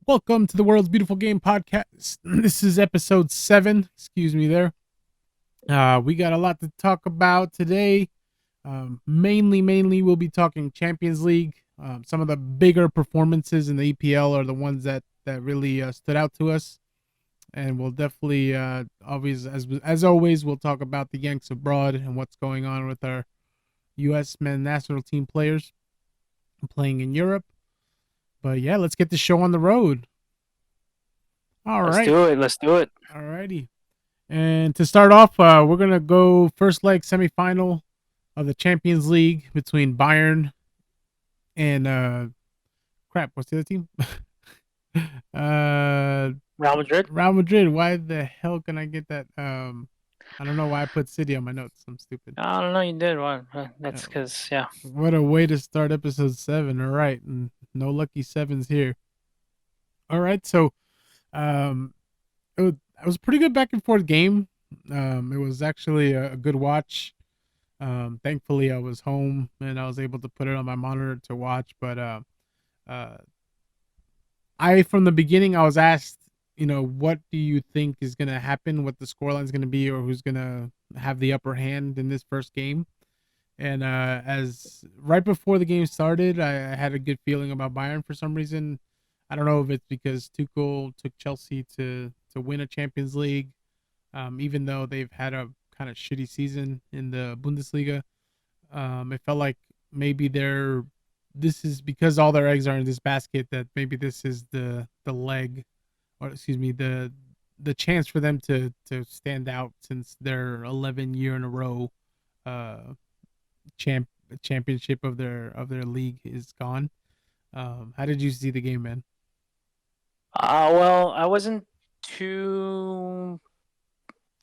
Welcome to the World's Beautiful Game Podcast. This is episode 7. Excuse me there. We got a lot to talk about today. Mainly, we'll be talking Champions League. Some of the bigger performances in the EPL are the ones that really stood out to us, and we'll definitely, always as always, we'll talk about the Yanks abroad and what's going on with our U.S. men's national team players playing in Europe. But yeah, let's get the show on the road. All Let's right. do it. Let's do it. All righty. And to start off, we're gonna go first leg semifinal of the Champions League between Bayern and crap. What's the other team? uh, Real Madrid. Real Madrid. Why the hell can I get that? I don't know why I put City on my notes. I'm stupid. I don't know. You did one. Uh, That's because yeah. what a way to start episode 7. All right, and no lucky sevens here. All right, so um, it was a pretty good back and forth game. It was actually a good watch. Thankfully, I was home and I was able to put it on my monitor to watch. But uh, I, from the beginning, I was asked, what do you think is going to happen, what the scoreline is going to be, or who's going to have the upper hand in this first game. And as right before the game started, I had a good feeling about Bayern for some reason. I don't know if it's because Tuchel took Chelsea to win a Champions League, even though they've had a kind of shitty season in the Bundesliga. It felt like maybe this is because all their eggs are in this basket, that maybe this is the leg, or excuse me, the chance for them to stand out, since their 11 year in a row uh champ championship of their league is gone. How did you see the game, man? Well, I wasn't too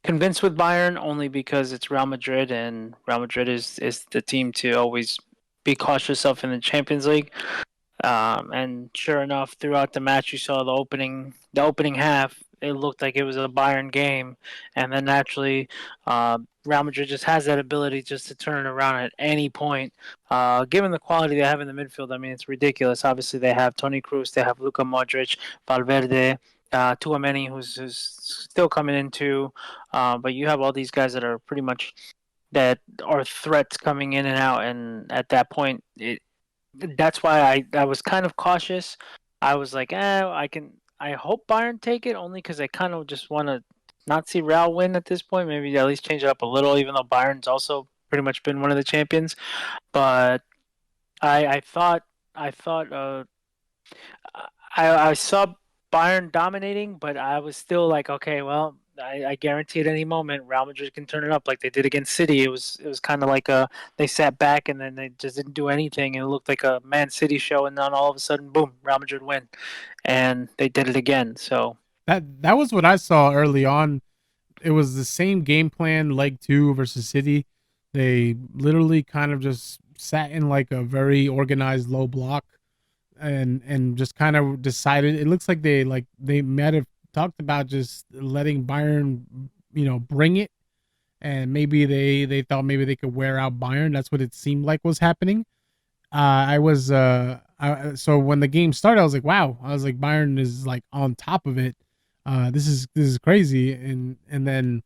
convinced with Bayern only because it's Real Madrid and Real Madrid is the team to always be cautious of in the Champions League. And sure enough, throughout the match, you saw the opening half. It looked like it was a Bayern game, and then naturally, Real Madrid just has that ability just to turn it around at any point. Given the quality they have in the midfield, I mean, it's ridiculous. Obviously, they have Toni Kroos, they have Luka Modric, Valverde, Tuameni, who's still coming into. But you have all these guys that are pretty much that are threats coming in and out, and at that point, that's why I was kind of cautious. I was like, I can. I hope Bayern take it only because I kind of just want to not see Real win at this point. Maybe at least change it up a little, even though Bayern's also pretty much been one of the champions. But I thought I saw Bayern dominating, but I was still like, okay, well, I guarantee at any moment Real Madrid can turn it up like they did against City. It was kind of like they sat back and then they just didn't do anything, and it looked like a Man City show, and then all of a sudden, boom, Real Madrid win, and they did it again. So That was what I saw early on. It was the same game plan, leg 2 versus City. They literally kind of just sat in like a very organized low block, and just kind of decided. It looks like they might have talked about just letting Bayern, bring it, and maybe they thought maybe they could wear out Bayern. That's what it seemed like was happening. So when the game started, I was like, wow. I was like, Bayern is like on top of it. This is crazy. And then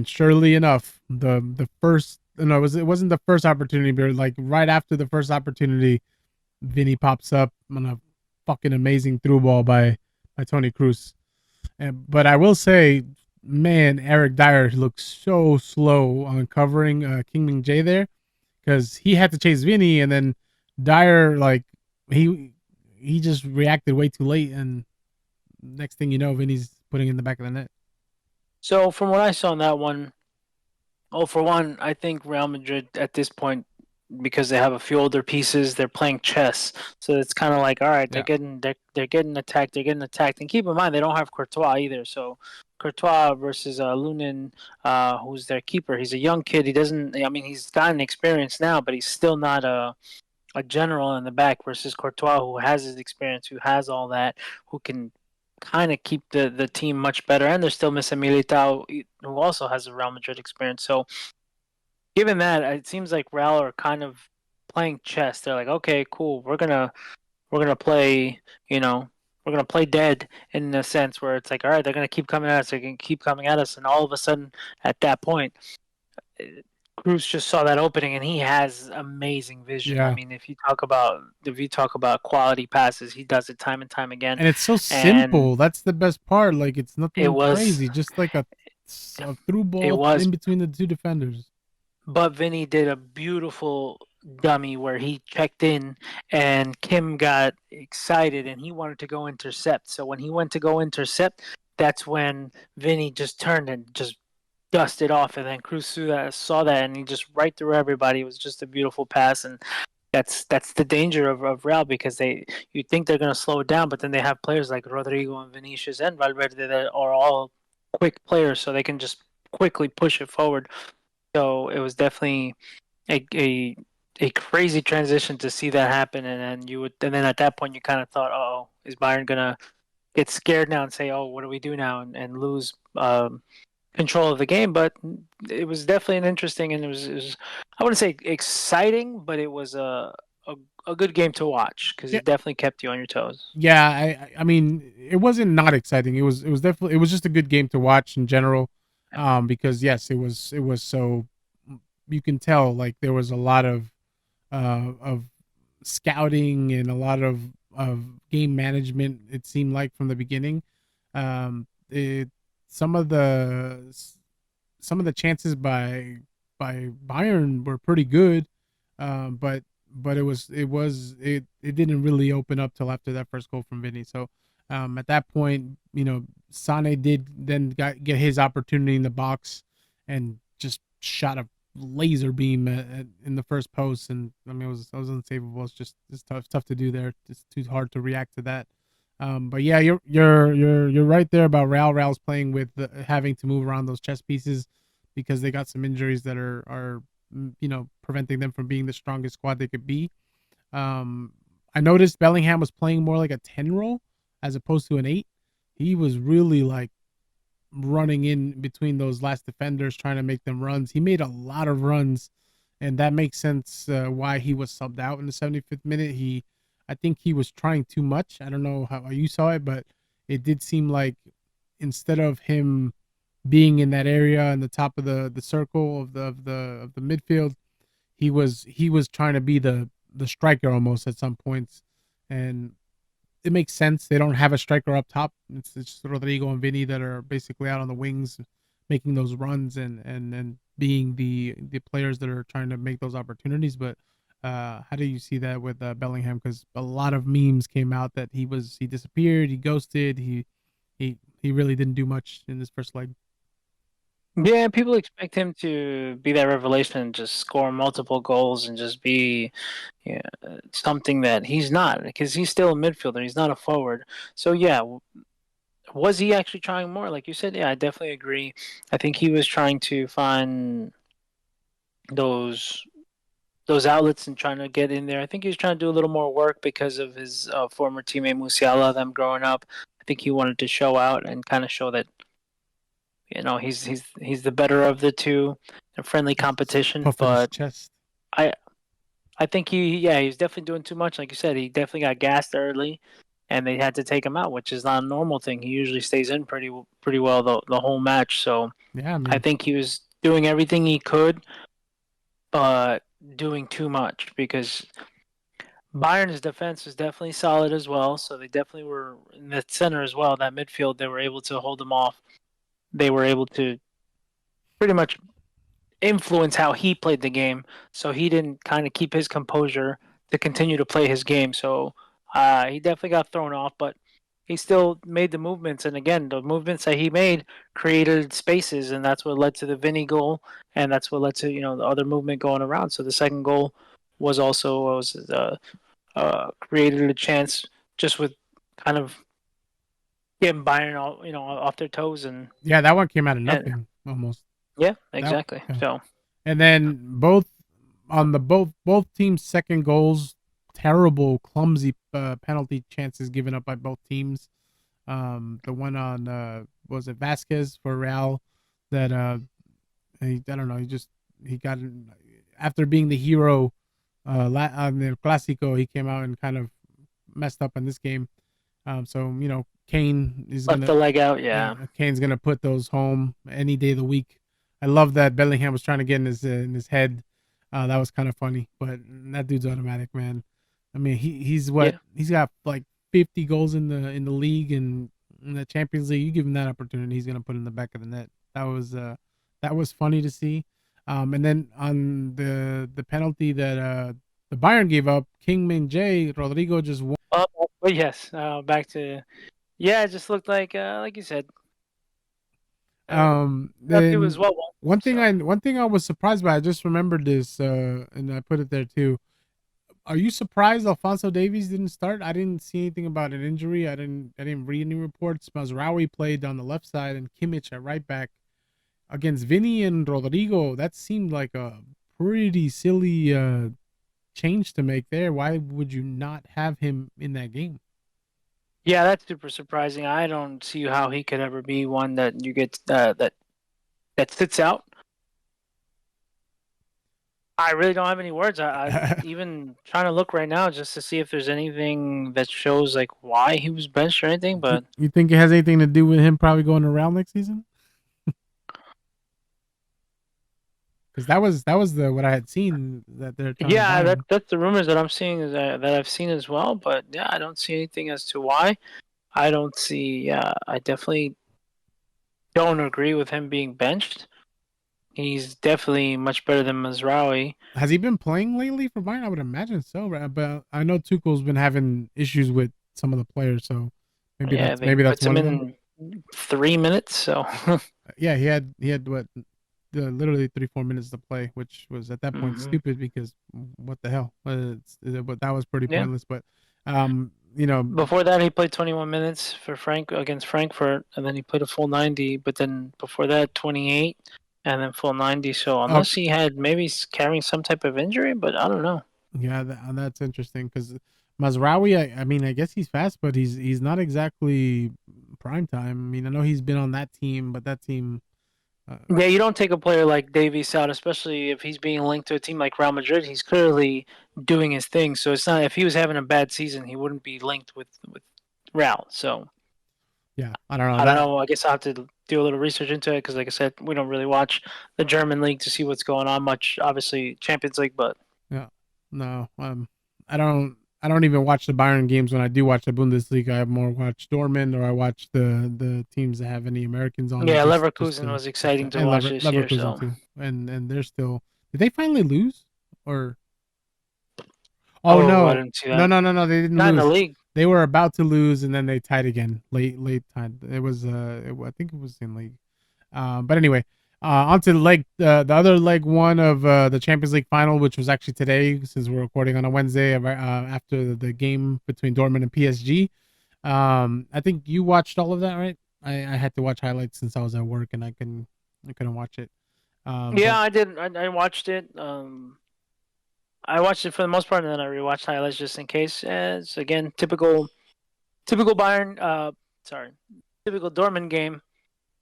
surely enough, the first, no, it wasn't the first opportunity, but like right after the first opportunity, Vinny pops up on a fucking amazing through ball by Tony Cruz. But I will say, man, Eric Dyer looks so slow on covering King Min Jae there, because he had to chase Vinny, and then Dyer, like, he he just reacted way too late, and next thing you know, Vinny's putting in the back of the net. so from what I saw in that one, oh, for one, I think Real Madrid at this point, because they have a few older pieces, they're playing chess. So it's kind of like, all right, they're Yeah, getting they're getting attacked, they're getting attacked, and keep in mind they don't have Courtois either. So Courtois versus Lunin, who's their keeper. He's a young kid. He doesn't. I mean, he's gotten experience now, but he's still not a general in the back. Versus Courtois, who has his experience, who has all that, who can kind of keep the team much better. And they're still missing Militao, who also has a Real Madrid experience. So given that, it seems like Real are kind of playing chess. They're like, okay, cool, we're gonna play, you know, we're gonna play dead in a sense where it's like, all right, they're gonna keep coming at us, they're gonna keep coming at us, and all of a sudden, at that point, Cruz just saw that opening, and he has amazing vision. I Yeah. mean, if you talk about quality passes, he does it time and time again, And it's so and simple. That's the best part. Like it's it nothing was crazy. Just like a through it ball was in between the two defenders. But Vinny did a beautiful dummy where he checked in and Kim got excited and he wanted to go intercept. So when he went to go intercept, that's when Vinny just turned and just dusted off. And then Cruz saw that and he just right through everybody. It was just a beautiful pass. And that's the danger of Real because you think they're going to slow it down, but then they have players like Rodrigo and Vinicius and Valverde that are all quick players, so they can just quickly push it forward. So it was definitely a crazy transition to see that happen, and then at that point you kind of thought, oh, is Bayern gonna get scared now and say, oh, what do we do now, and lose control of the game? But it was definitely an interesting, and it was I wouldn't say exciting, but it was a good game to watch because Yeah. it definitely kept you on your toes. Yeah, I mean, it wasn't not exciting. It was definitely it was just a good game to watch in general. Because yes, it was so you can tell like there was a lot of scouting and a lot of game management. It seemed like from the beginning, it some of the some of the chances by Bayern were pretty good, but it didn't really open up till after that first goal from Vinny. So at that point, Sane did then get his opportunity in the box and just shot a laser beam in the first post, and I mean it was unsavable. It's tough to do there. It's too hard to react to that. But yeah, you're right there about Real. Real's playing with having to move around those chess pieces because they got some injuries that are preventing them from being the strongest squad they could be. Um, I noticed Bellingham was playing more like a 10 role as opposed to an 8. He was really like running in between those last defenders trying to make them runs. He made a lot of runs, and that makes sense why he was subbed out in the 75th minute. I think he was trying too much. I don't know how you saw it, but it did seem like instead of him being in that area in the top of the circle of the midfield, he was trying to be the striker almost at some points, and it makes sense. They don't have a striker up top. It's just Rodrigo and Vinny that are basically out on the wings, making those runs and being the players that are trying to make those opportunities. But how do you see that with Bellingham? Because a lot of memes came out that he disappeared, he ghosted, he really didn't do much in this first leg. Yeah, people expect him to be that revelation and just score multiple goals and just be, yeah, something that he's not because he's still a midfielder. He's not a forward. So yeah, was he actually trying more? Like you said, yeah, I definitely agree. I think he was trying to find those those outlets and trying to get in there. I think he was trying to do a little more work because of his former teammate Musiala. Them growing up, I think he wanted to show out and kind of show that he's the better of the two, a friendly competition. Puffing his But chest. I I think he's definitely doing too much. Like you said, he definitely got gassed early, and they had to take him out, which is not a normal thing. He usually stays in pretty well the whole match. So Yeah, I I mean, think he was doing everything he could, but doing too much because Bayern's defense is definitely solid as well. So they definitely were in the center as well. That midfield, they were able to hold them off. They were able to pretty much influence how he played the game. So he didn't kind of keep his composure to continue to play his game. So he definitely got thrown off, but he still made the movements. And again, the movements that he made created spaces, and that's what led to the Vinny goal, and that's what led to the other movement going around. So the second goal was created a chance just with kind of getting Bayern all off their toes yeah, that one came out of and nothing almost. yeah, That exactly. yeah. So And then both teams' second goals, terrible, clumsy penalty chances given up by both teams. The one on was it Vasquez for Real that I don't know, he got after being the hero on the Clásico, he came out and kind of messed up in this game. So Kane is Left the gonna leg out. Yeah. Kane's gonna put those home any day of the week. I love that Bellingham was trying to get in his head. That was kind of funny, but that dude's automatic, man. I mean, he's what Yeah. he's got like 50 goals in the league and in the Champions League. You give him that opportunity, he's gonna put in the back of the net. That was funny to see. And then on the penalty that the Bayern gave up, King Min Jae, Rodrigo just won. But yes, back to yeah. It just looked like you said, it was Then well won. So one thing I was surprised by, I just remembered this, and I put it there too. Are you surprised Alfonso Davies didn't start? I didn't see anything about an injury. I didn't read any reports. Mazraoui played on the left side and Kimmich at right back against Vinny and Rodrigo. That seemed like a pretty silly change to make there. Why would you not have him in that game? yeah, that's super surprising. I don't see how he could ever be one that you get that sits out. I really don't have any words. I even trying to look right now just to see if there's anything that shows like why he was benched or anything. But You think it has anything to do with him probably going around next season? Because that was the what I had seen that they're trying to buy yeah, him. that's the rumors that I'm seeing that I've seen as well. But yeah, I don't see anything as to why. I don't see. Yeah, I definitely don't agree with him being benched. He's definitely much better than Mazraoui. Has he been playing lately for Bayern? I would imagine so, right? But I know Tuchel's been having issues with some of the players, so Yeah, they maybe that's puts one him of them. in 3 minutes. So Yeah, he had what literally 3 4 minutes to play, which was at that point hmm stupid because what the hell? But that was pretty yeah. pointless. But um, you know, Before that, he played 21 minutes for Frank against Frankfurt, and then he played a full 90. But then before that, 28, and then full 90. So oh unless he had maybe carrying some type of injury, but I don't know. yeah, that's interesting because Mazraoui, I mean, I guess he's fast, but he's not exactly prime time. I mean, I know he's been on that team, but that team. Uh, Yeah, you don't take a player like Davies out, especially if he's being linked to a team like Real Madrid. He's clearly doing his thing. So it's not if he was having a bad season, he wouldn't be linked with Real. So yeah, I don't know I don't that. know. I guess I have to do a little research into it because, like I said, we don't really watch the German league to see what's going on much. Obviously, Champions League, but Yeah, no, I don't even watch the Bayern games. When I do watch the Bundesliga, I more watch Dortmund or I watch the teams that have any Americans on it. yeah, Leverkusen was Just to exciting to and watch this year. Leverkusen So too, and they're still. Did they finally lose or? Oh oh, I no, didn't see that. no, they didn't Not in the lose. league. They were about to lose and then they tied again late time. It was I think it was in league. But anyway, on to the other leg one of the Champions League final, which was actually today, since we're recording on a Wednesday after the game between Dortmund and PSG. I think you watched all of that, right? I had to watch highlights since I was at work and I couldn't watch it. But Yeah, I did. I watched it. I watched it for the most part, and then I rewatched highlights just in case. As again, typical Bayern. Sorry, typical Dortmund game.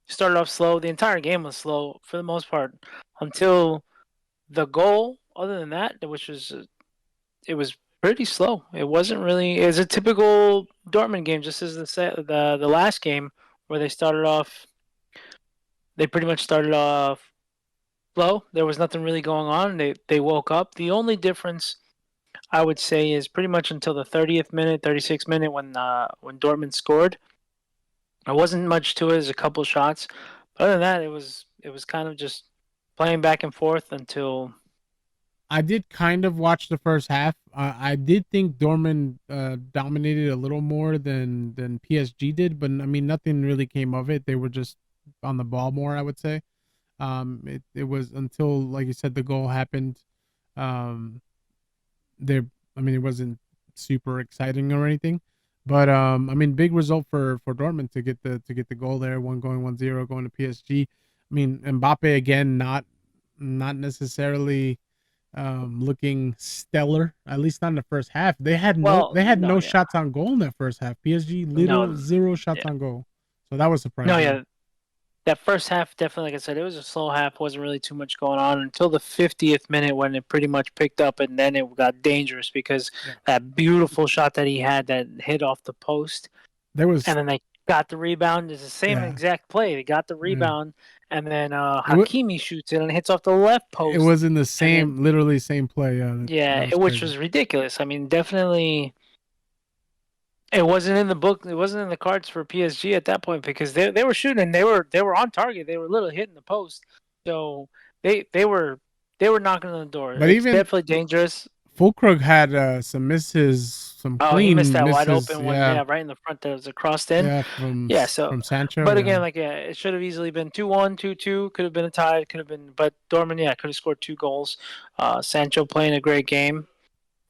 Started off slow. The entire game was slow for the most part until the goal. Other than that, which was it was pretty slow. It wasn't really. It was a typical Dortmund game, just as the last game where they started off. They pretty much started off slow. There was nothing really going on. They woke up. The only difference I would say is pretty much until the 30th minute, 36th minute when Dortmund scored. There wasn't much to it. As a couple shots. But other than that, it was kind of just playing back and forth until I did kind of watch the first half. I did think Dortmund dominated a little more than PSG did, but I mean nothing really came of it. They were just on the ball more, I would say. It was until, like you said, the goal happened. Um, there, I mean, it wasn't super exciting or anything, but I mean, big result for Dortmund to get the goal there, one going 1-0 going to PSG. I mean, Mbappe again, not necessarily looking stellar, at least not in the first half. well, They had no, no yeah, shots on goal in that first half. PSG literal no, zero yeah, shots on goal. So that was no, surprising. yeah. That first half, definitely, like I said, it was a slow half. Wasn't really too much going on until the 50th minute when it pretty much picked up, and then it got dangerous because Yeah. that beautiful shot that he had that hit off the post. There was and then they got the rebound. It's the same yeah, exact play. They got the yeah. rebound, and then It was Hakimi shoots it and hits off the left it post, was in the and then literally same play. That yeah, was which crazy. was ridiculous. I mean, definitely, it wasn't in the book. It wasn't in the cards for PSG at that point because they were shooting. They were on target. They were literally hitting the post. So they were knocking on the door. But It's even definitely dangerous. Fulkrug had some misses, some Oh, he missed clean that wide misses. open one. Yeah, Yeah, right in the front that was a crossed in. yeah, Yeah. So, from Sancho. but Yeah, again, like yeah, it should have easily been 2-1, 2-2. Could have been a tie. Could have been, but Dortmund, yeah, could have scored 2 goals. Sancho playing a great game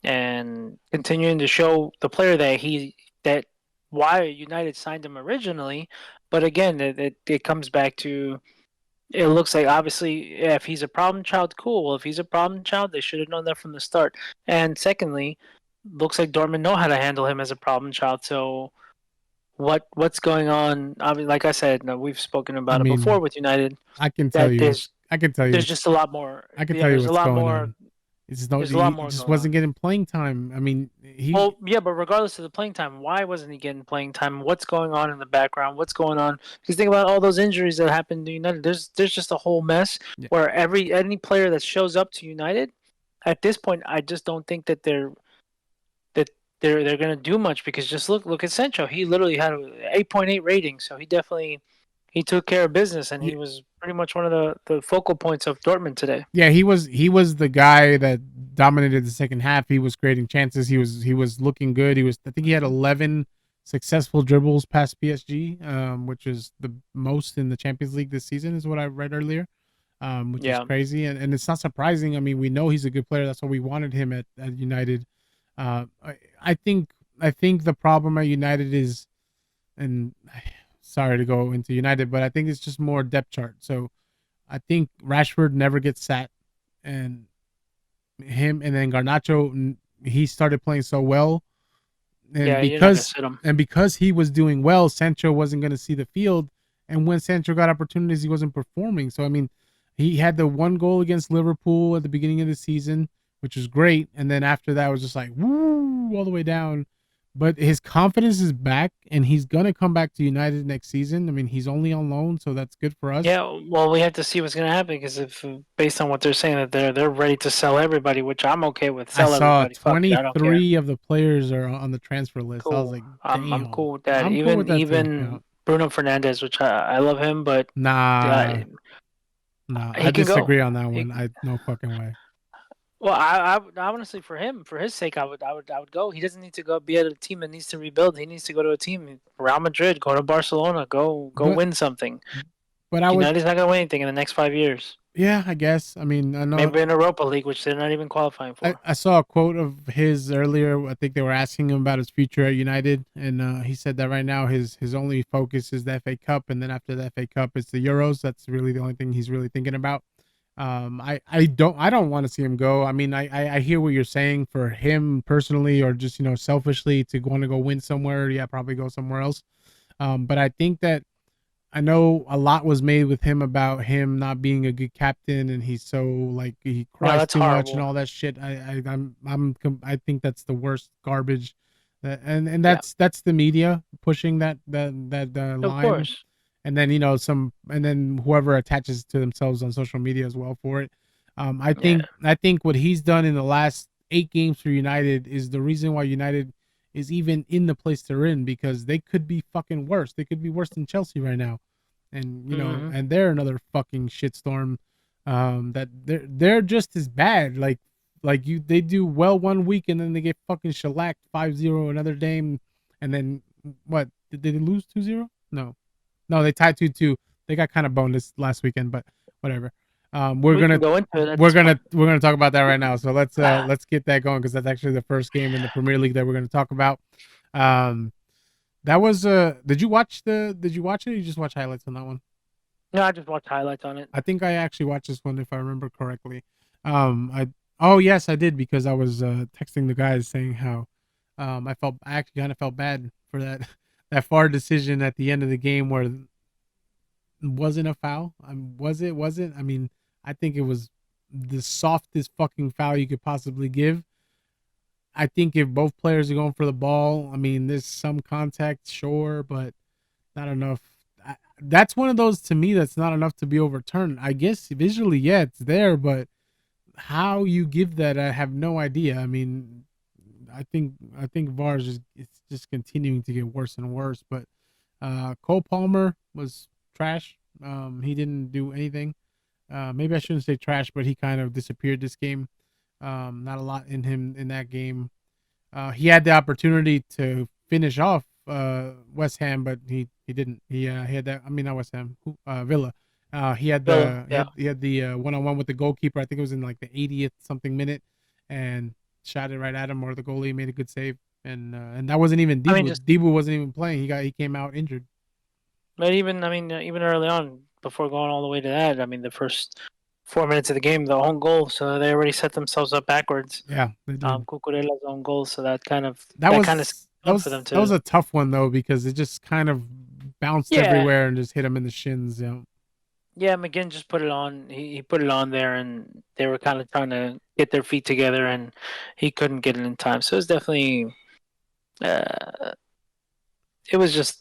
and continuing to show the player that why United signed him originally. But again, it comes back to it looks like obviously yeah, if he's a problem child, cool. Well, if he's a problem child, they should have known that from the start. And secondly, looks like Dortmund know how to handle him as a problem child. So what's going on? I mean, like I said, no, we've spoken I about it before mean, with United. I can tell That you there's what's. I can tell you there's what's. just a lot more. I can Yeah, tell you there's a what's lot going more. on. It's no, There's a lot he more just going wasn't on. getting playing time. I mean, Well, yeah, but regardless of the playing time, why wasn't he getting playing time? What's going on in the background? What's going on? Because think about all those injuries that happened to United. There's just a whole mess yeah, where any player that shows up to United, at this point, I just don't think that they're gonna do much because just look at Sancho. He literally had an 8.8 rating, so he took care of business and yeah, he was pretty much one of the focal points of Dortmund today. yeah. He was the guy that dominated the second half. He was creating chances. He was looking good. He was. I think he had 11 successful dribbles past PSG, which is the most in the Champions League this season, is what I read earlier. Which is Yeah, crazy, and it's not surprising. I mean, we know he's a good player. That's why we wanted him at United. I think the problem at United is, and sorry to go into United, but I think it's just more depth chart. So I think Rashford never gets sat, and him and then Garnacho, he started playing so well, and yeah, you're not gonna sit him. because he was doing well, Sancho wasn't going to see the field, and when Sancho got opportunities, he wasn't performing. So I mean, he had the one goal against Liverpool at the beginning of the season, which was great, and then after that it was just like woo all the way down. But his confidence is back, and he's gonna come back to United next season. I mean, he's only on loan, so that's good for us. Yeah, well, we have to see what's gonna happen because if based on what they're saying that they're ready to sell everybody, which I'm okay with. I Sell saw everybody. Fuck it, I don't care. 23 of the players are on the transfer list. I was Cool. like, I'm damn, cool with that. I'm cool with Even that too. Yeah. even Bruno Fernandez, which I love him, but uh, Nah, nah, I he can go. disagree on that He one. I no fucking way. well, I honestly for him, for his sake, I would go. He doesn't need to go be at a team that needs to rebuild. He needs to go to a team, Real Madrid, go to Barcelona, go But win something. I would, United's not gonna win anything in the next 5 years. yeah, I guess. I mean, I know Maybe in Europa League, which they're not even qualifying for. I saw a quote of his earlier. I think they were asking him about his future at United, and he said that right now his only focus is the FA Cup, and then after the FA Cup, it's the Euros. That's really the only thing he's really thinking about. I don't want to see him go. I mean, I hear what you're saying for him personally, or just selfishly to want to go win somewhere. Yeah, probably go somewhere else. But I think that I know a lot was made with him about him not being a good captain, and he's so like he No, cries that's too much and horrible. all that shit. I think that's the worst garbage, and Yeah, that's the media pushing that of line, course. and then and then whoever attaches to themselves on social media as well for it. Yeah, I think what he's done in the last 8 games for United is the reason why United is even in the place they're in, because they could be fucking worse. They could be worse than Chelsea right now, and hmm and they're another fucking shitstorm. That they're just as bad. Like you, they do well one week and then they get fucking shellacked 5-0 another game, and then what? Did they lose 2-0? No, no, they tied 2-2. They got kind of boned this last weekend, but whatever. we can go into it at this point. We're gonna talk about that right now. So let's get that going because that's actually the first game in the Premier League that we're gonna talk about. Um, that was did you watch it? Or you just watch highlights on that one? No, I just watched highlights on it. I think I actually watched this one if I remember correctly. I oh yes I did because I was texting the guys saying how I actually kind of felt bad for that that far decision at the end of the game where it wasn't a foul. Was it? I mean, I think it was the softest fucking foul you could possibly give. I think if both players are going for the ball, I mean, there's some contact, sure, but not enough. That's one of those to me that's not enough to be overturned. I guess visually, yeah, it's there, but how you give that, I have no idea. I mean, I think VAR is just it's just continuing to get worse and worse. But Cole Palmer was trash. He didn't do anything. Maybe I shouldn't say trash, but he kind of disappeared this game. Not a lot in him in that game. He had the opportunity to finish off West Ham, but he didn't. He had that. I mean, not West Ham. Villa. He had Villa, the yeah. he had the one on one with the goalkeeper. I think it was in like the 80th something minute, and shot it right at him. Or the goalie made a good save, and that wasn't even I mean, Debu. just Debu wasn't even playing. He came out injured. but even I mean, even early on, before going all the way to that, I mean, the first 4 minutes of the game, the own goal, so they already set themselves up backwards. Yeah, they did. Cucurella's own goal, so that kind of That that kind of was that up for them was that was to. a tough one though because it just kind of bounced Yeah, everywhere and just hit him in the shins. Yeah. yeah. McGinn just put it on. He put it on there, and they were kind of trying to get their feet together, and he couldn't get it in time. So it's definitely. Uh, it was just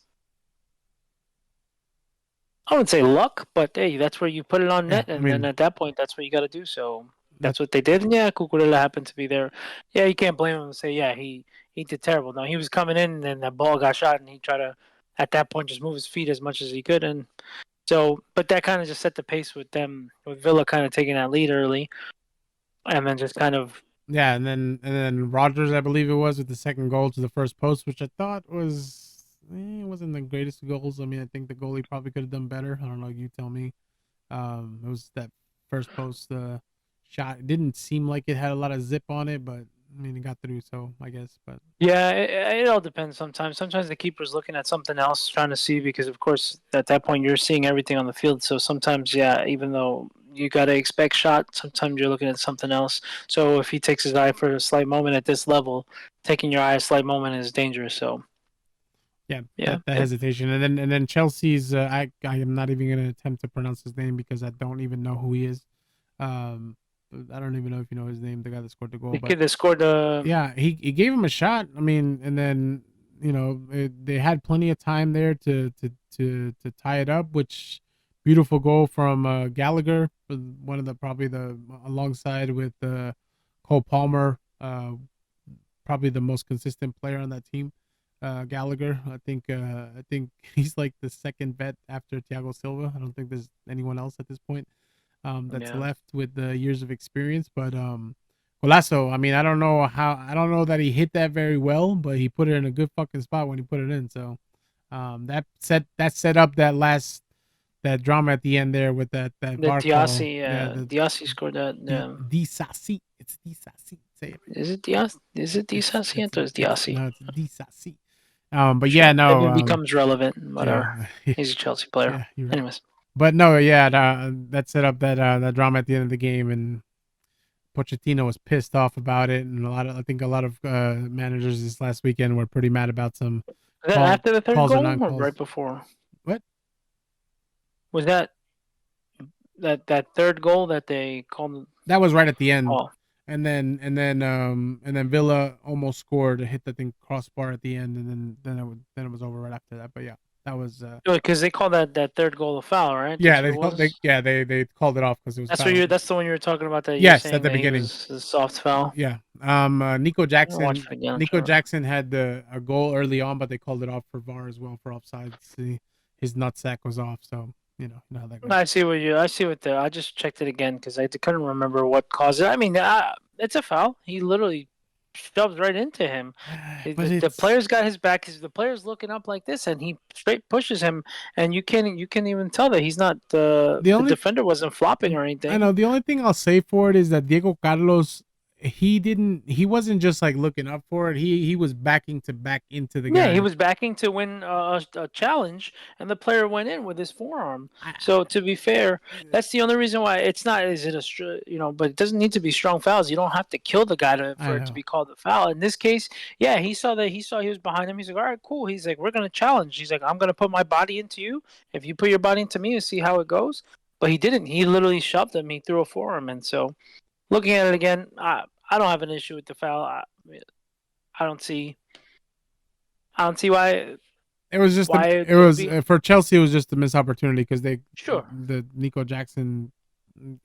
I wouldn't say luck, but hey, that's where you put it on Yeah, net, I and then mean, at that point, that's what you got to do. So that that's what they did. And yeah, Cucurella happened to be there. Yeah, you can't blame him and say, yeah, he did terrible. No, he was coming in, and then that ball got shot, and he tried to, at that point, just move his feet as much as he could. And so, but that kind of just set the pace with them, with Villa kind of taking that lead early, and then just kind of. yeah, and then Rogers, I believe it was, with the second goal to the first post, which I thought was it wasn't the greatest of goals. I mean, I think the goalie probably could have done better. I don't know. You tell me. It was that first post shot. It didn't seem like it had a lot of zip on it, but I mean, it got through. So I guess, but Yeah, it all depends sometimes. Sometimes the keeper's looking at something else, trying to see, because of course at that point you're seeing everything on the field. So sometimes, yeah, even though you gotta expect shot, sometimes you're looking at something else. So if he takes his eye for a slight moment at this level, taking your eye a slight moment is dangerous. So yeah, yeah, that hesitation, and then Chelsea's. I am not even gonna attempt to pronounce his name because I don't even know who he is. I don't even know if you know his name, the guy that scored the goal, the but kid that scored the. yeah, he gave him a shot. I mean, and then they had plenty of time there to tie it up. Which beautiful goal from Gallagher, one of the probably the alongside with Cole Palmer, probably the most consistent player on that team. Gallagher, I think he's like the second vet after Thiago Silva. I don't think there's anyone else at this point that's Yeah. left with the years of experience. But Golasso, I mean, I don't know that he hit that very well, but he put it in a good fucking spot when he put it in. So that set up that drama at the end there with that The VAR call. Diassi, Yeah, the Diassi scored that. Disasi. It's Disasi. Say it. Is it Dias? Is it Disassi or is Diassi? No, it's Disasi. But yeah, Sure. If no, it becomes relevant, but yeah, he's a Chelsea player. yeah, you're right. Anyways. But no, yeah, that set up that drama at the end of the game, and Pochettino was pissed off about it, and I think a lot of managers this last weekend were pretty mad about some Was that after the third calls or goal non or right calls. before? What? Was that third goal that they called? That was right at the end, Oh, and then Villa almost scored, hit the thing crossbar at the end, and then it was over right after that. But yeah, that was because they called that third goal a foul, right? yeah, That's what it was. they called it off because it was That's what foul. you're. That's the one you were talking about that you're Yes, at saying the that he beginning. was a soft foul. Yeah. Nico I'm gonna watch Jackson. it again. I'm Nico sure. Jackson had a goal early on, but they called it off for VAR as well for offside. See, his nutsack was off, so you know how that goes. I see what the. I just checked it again because I couldn't remember what caused it. I mean, it's a foul. He literally shoves right into him. But The it's player's got his back. The player's looking up like this, and he straight pushes him, and you can't even tell that he's not the the only defender wasn't flopping or I anything. know the only thing I'll say for it is that Diego Carlos he wasn't just like looking up for it. He was backing to back into the Yeah, he guy. was backing to win a challenge, and the player went in with his forearm. I, So to be fair, that's the only reason why it's not. Is it But it doesn't need to be strong fouls. You don't have to kill the guy I for it to know. be called a foul. In this case, yeah, he saw that. He saw he was behind him. He's like, all right, cool. He's like, we're gonna challenge. He's like, I'm gonna put my body into you. If you put your body into me, and see how it goes. But he didn't. He literally shoved him. He threw a forearm, and so looking at it again, I don't have an issue with the foul. I don't see. I don't see why It was just it would be. for Chelsea. It was just a missed opportunity because Sure. the Nico Jackson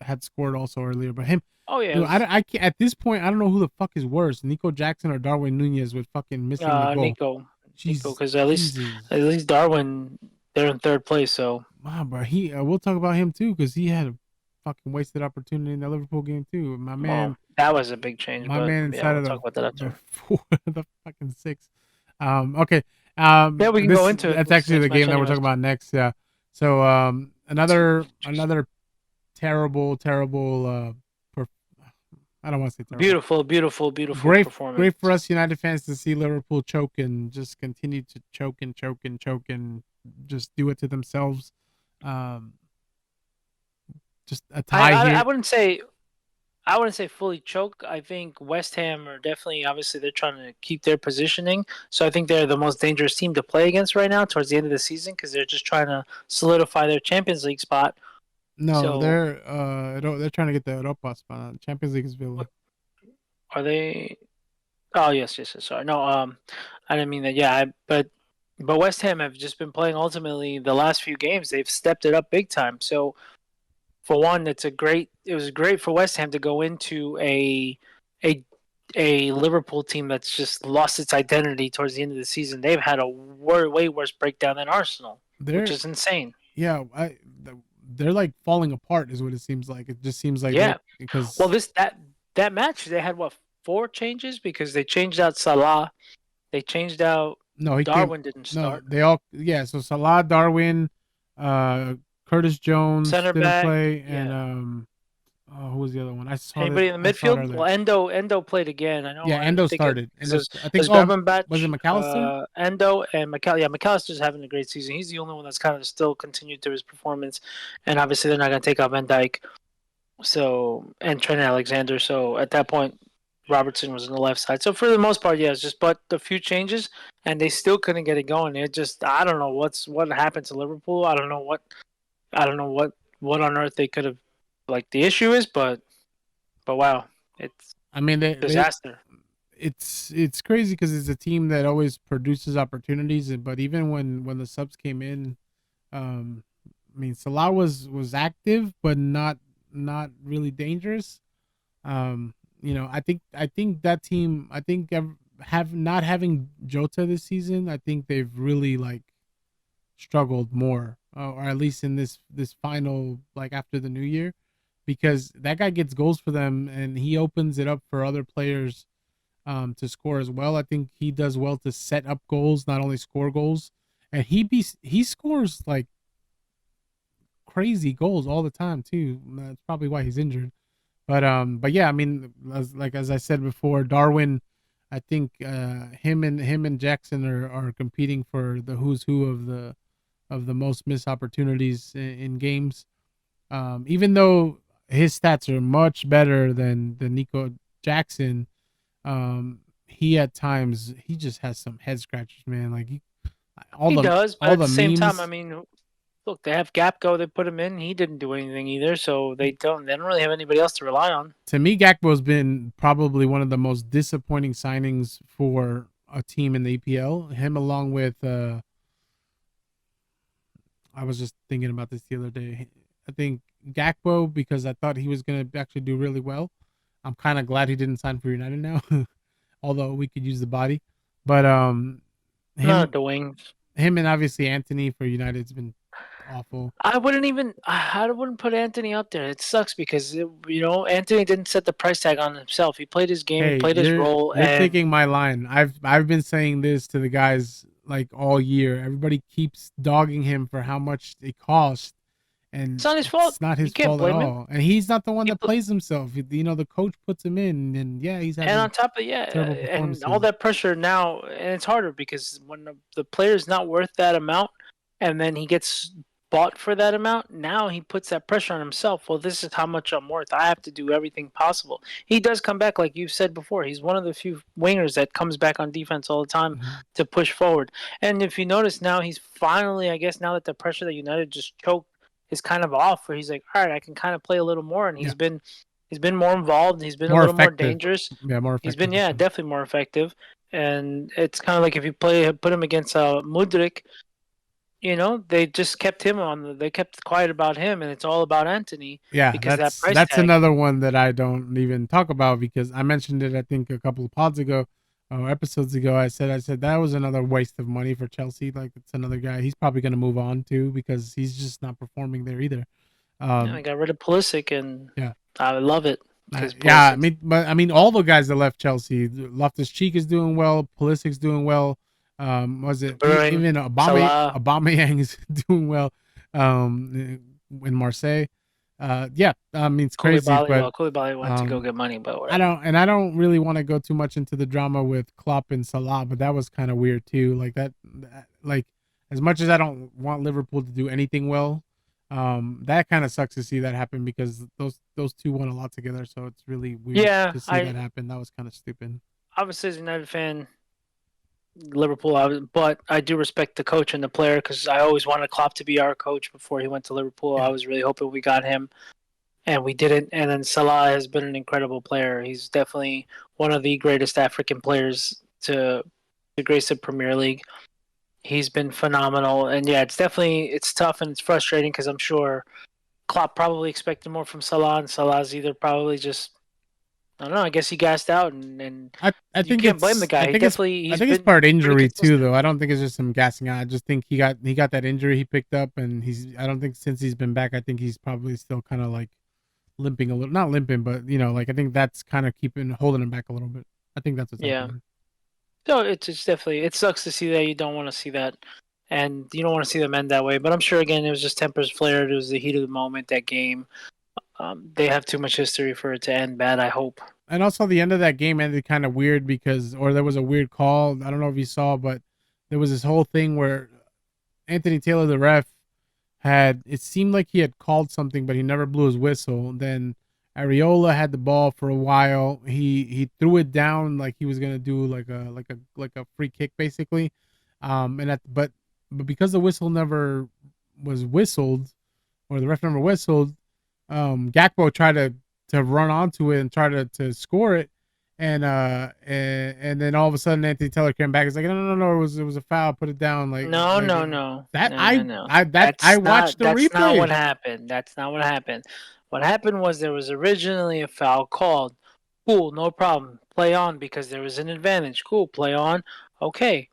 had scored also earlier, but him. Oh yeah, it Dude, was I can't, at this point I don't know who the fuck is worse, Nico Jackson or Darwin Nunez with fucking missing the goal. Nico, Jesus, because Jesus, at least Darwin, they're in third place. So bro. We'll talk about him too because he had a fucking wasted opportunity in the Liverpool game too. well, that was a big change. My But man yeah, inside we'll of talk about that the after. four, the fucking six. Okay. Yeah, we can go into it. That's This actually the next match, game that we're anyways. talking about next. Yeah. So another terrible I don't want to say terrible. Beautiful performance. Great for us United fans to see Liverpool choke and just continue to choke and just do it to themselves. Um, just a tie here. I wouldn't say fully choke. I think West Ham are definitely, obviously, they're trying to keep their positioning. So I think they're the most dangerous team to play against right now towards the end of the season because they're just trying to solidify their Champions League spot. No, So they're trying to get the Europa spot. Champions League is Villa. are they? Oh yes. Sorry, no. I didn't mean that. Yeah, but West Ham have just been playing. Ultimately, the last few games they've stepped it up big time. So for one, it was great for West Ham to go into a a Liverpool team that's just lost its identity towards the end of the season. They've had a way worse breakdown than Arsenal, which They're is insane. yeah, they're like falling apart is what it seems like. It just seems like Yeah. Well, because that match they had what, four changes because they changed out Salah, they changed out no, he came. Darwin didn't No, start. they all yeah. So Salah, Darwin, uh, Curtis Jones Center didn't back, play, and yeah. who was the other one? Anybody in the I saw it midfield? earlier. Well, Endo played again. I know. Yeah, I Endo think it started. because I think. there's Oh, was it Gravenberch, McAllister? Endo, and McAllister. Yeah, McAllister's having a great season. He's the only one that's kind of still continued through his performance, and obviously they're not going to take out Van Dijk, so and Trent Alexander. So at that point, Robertson was on the left side. So for the most part, yeah, it's just but a few changes, and they still couldn't get it going. It just I don't know what happened to Liverpool. I don't know what on earth they could have like the issue is, but wow, it's I mean, disaster. it's crazy because it's a team that always produces opportunities, but even when the subs came in, I mean, Salah was active, but not really dangerous. I think that team. I think have not having Jota this season. I think they've really like struggled more, or at least in this final like after the new year, because that guy gets goals for them and he opens it up for other players to score as well. I think he does well to set up goals, not only score goals, and he scores like crazy goals all the time too. That's probably why he's injured. But yeah, I mean, as I said before, Darwin, I think him and Jackson are competing for the who's who of the most missed opportunities in games. Even though his stats are much better than Nico Jackson, he at times he just has some head scratchers, man. Like He does, but all at the the same time, I memes. mean, look, they have Gapco. They put him in. He didn't do anything either, so they don't really have anybody else to rely on. To me, Gakpo's been probably one of the most disappointing signings for a team in the EPL. Him along with I was just thinking about this the other day. I think Gakpo because I thought he was gonna actually do really well. I'm kind of glad he didn't sign for United now, although we could use the body. But Not at him the wings. him and obviously Anthony for United's been awful. I wouldn't put Anthony up there. It sucks because Anthony didn't set the price tag on himself. He played his game. He Hey, played his role, you're and taking my line. I've been saying this to the guys like all year. Everybody keeps dogging him for how much it cost, it's and not his fault. it's not You his can't fault at blame him. all. And he's not the one He that plays himself. The coach puts him in, and yeah, he's And having on top of yeah, terrible and all performances. that pressure now, and it's harder because when the player's not worth that amount, and then he gets bought for that amount, now he puts that pressure on himself. Well, this is how much I'm worth. I have to do everything possible. He does come back, like you've said before. He's one of the few wingers that comes back on defense all the time Mhm. to push forward. And if you notice now, he's finally, I guess, now that the pressure that United just choked is kind of off, where he's like, all right, I can kind of play a little more, and Yeah, he's been more involved. He's been a more little more effective. dangerous. Yeah, more He's been, effective for yeah, sure. definitely more effective. and it's kind of like if you put him against Mudrik, they just kept him they kept quiet about him, and it's all about Anthony Yeah, because that that's price that's tag. another one that I don't even talk about because I mentioned it I think a couple of pods ago or episodes ago. I said that was another waste of money for Chelsea. Like it's another guy. He's probably going to move on too because he's just not performing there either. Yeah, I Um got rid of Pulisic, and yeah. I love it because Yeah, I Pulisic, mean, but I mean, all the guys that left Chelsea, Loftus Cheek is doing well, Pulisic's doing well. Was De it Bruyne, even Salah, Aubameyang is doing well? In Marseille, yeah, I mean, it's crazy, Koulibaly. but Well, Koulibaly went to go um, get money, but I whatever. don't, and I don't really want to go too much into the drama with Klopp and Salah, but that was kind of weird too. Like like as much as I don't want Liverpool to do anything well, that kind of sucks to see that happen because those two won a lot together. So it's really weird Yeah, to see that happen. That was kind of stupid. obviously as a United fan, Liverpool, but I do respect the coach and the player because I always wanted Klopp to be our coach before he went to Liverpool. I Yeah, was really hoping we got him, and we didn't. And then Salah has been an incredible player. He's definitely one of the greatest African players to grace the Premier League. He's been phenomenal, and yeah, it's tough and it's frustrating because I'm sure Klopp probably expected more from Salah, and Salah's either probably just I don't know. I guess he gassed out, and I you think can't blame the it's guy. I He's think it's been part pretty injury too consistent. though. I don't think it's just him gassing out. I just think he got that injury he picked up and I don't think since he's been back I think he's probably still kind of like limping a little, not limping, but like I think that's kind of keeping holding him back a little bit. I think that's what's Yeah. happening. So it's definitely it sucks to see that. You don't want to see that, and you don't want to see them end that way. But I'm sure again it was just tempers flared. It was the heat of the moment. That game. They have too much history for it to end bad. I hope. And also the end of that game ended kind of weird because, or there was a weird call. I don't know if you saw, but there was this whole thing where Anthony Taylor, the ref, had it seemed like he had called something, but he never blew his whistle. Then Areola had the ball for a while. He threw it down like he was gonna do like a free kick basically. And at but because the whistle never was whistled or the ref never whistled, Gakpo tried to run onto it and try to score it. And then all of a sudden Anthony Taylor came back. He's like, no, it was a foul. Put it down. No, no, no, That no, no, no. I watched the That's not what replay. happened. That's not what happened. What happened was there was originally a foul called. Cool, no problem. Play on because there was an advantage. Cool, play on. Okay.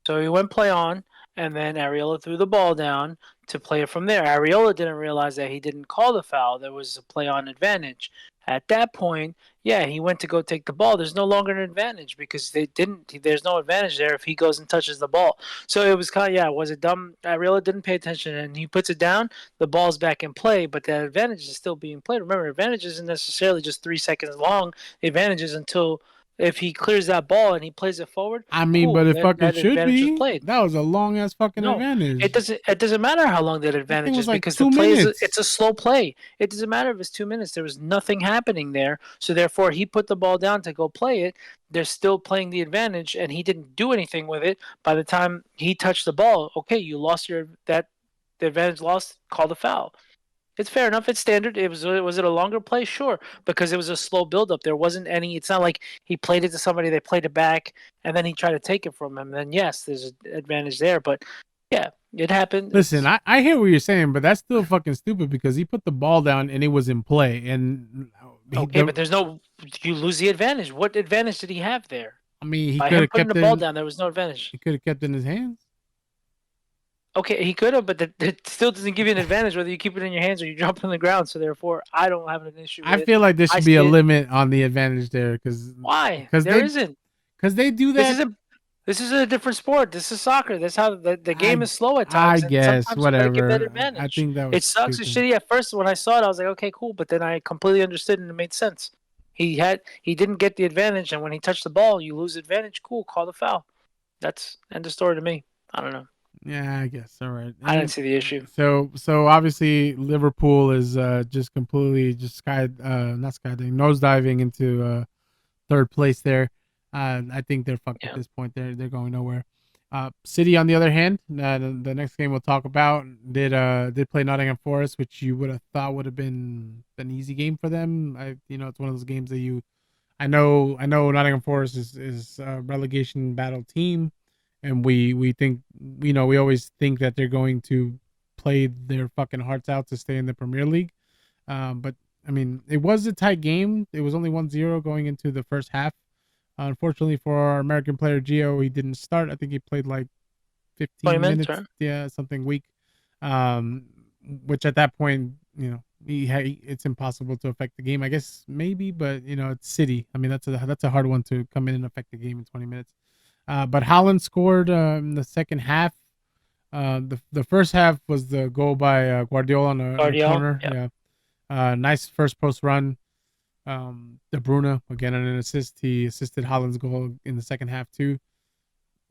So he went play on, and then Ariola threw the ball down to play it from there. Ariola didn't realize that he didn't call the foul. There was a play on advantage. At that point, yeah, he went to go take the ball. There's no longer an advantage because they didn't. There's no advantage there if he goes and touches the ball. So it was kind of yeah. Was it dumb? Ariola didn't pay attention, and he puts it down. The ball's back in play, but the advantage is still being played. Remember, advantage isn't necessarily just 3 seconds long. The advantage is until if he clears that ball and he plays it forward. I mean, but Cool. it Then fucking that should advantage was be. played. That was a long ass fucking No, advantage. it doesn't matter how long that That thing advantage was is like because the 2 minutes. it's a slow play. It doesn't matter if it's 2 minutes. There was nothing happening there. So therefore he put the ball down to go play it. They're still playing the advantage and he didn't do anything with it by the time he touched the ball. Okay, you lost the advantage lost, call the foul. It's fair enough. It's standard. Was it a longer play? Sure, because it was a slow buildup. There wasn't any. It's not like he played it to somebody, they played it back, and then he tried to take it from him. Then yes, there's an advantage there. But yeah, it happened. Listen, It's I hear what you're saying, but that's still fucking stupid because he put the ball down and it was in play, and okay, but there's no. You lose the advantage. What advantage did he have there? he By could him have putting kept the it. ball down, there was no advantage. He could have kept it in his hands. Okay, he could have, but that still doesn't give you an advantage whether you keep it in your hands or you drop it on the ground. So therefore, I don't have an issue with I it. feel like there I should be a see it. limit on the advantage there Why? because There isn't. they do This that. is a this is a different sport. This is soccer. That's how the game I is slow at I times, and guess sometimes you got to give that whatever. I advantage. think that was It sucks and stupid. shitty at first. When I saw it, I was like, okay, cool. But then I completely understood and it made sense. He didn't get the advantage, and when he touched the ball, you lose advantage. Cool, call the foul. That's end of story to me. I don't know. Yeah, I guess. All right. I didn't And see the issue. so obviously Liverpool is just completely just not skydiving, nosediving into third place there. I think they're fucked at Yeah. this point. They're going nowhere. City, on the other hand, the next game we'll talk about did play Nottingham Forest, which you would have thought would have been an easy game for them. It's one of those games that you I know Nottingham Forest is a relegation battle team, and we think we always think that they're going to play their fucking hearts out to stay in the Premier League. But I mean, it was a tight game. It was only 1-0 going into the first half. Unfortunately for our American player Gio, he didn't start. I think he played like 20 15 minutes, minutes. right? Yeah, something weak. Um, which at that point, it's impossible to affect the game. I guess maybe, but it's City. I mean, that's a hard one to come in and affect the game in 20 minutes. But Holland scored in the second half. The first half was the goal by Guardiola on a Guardiola, corner. yeah. Yeah, nice first post run. De Bruyne again on an assist. He assisted Holland's goal in the second half too.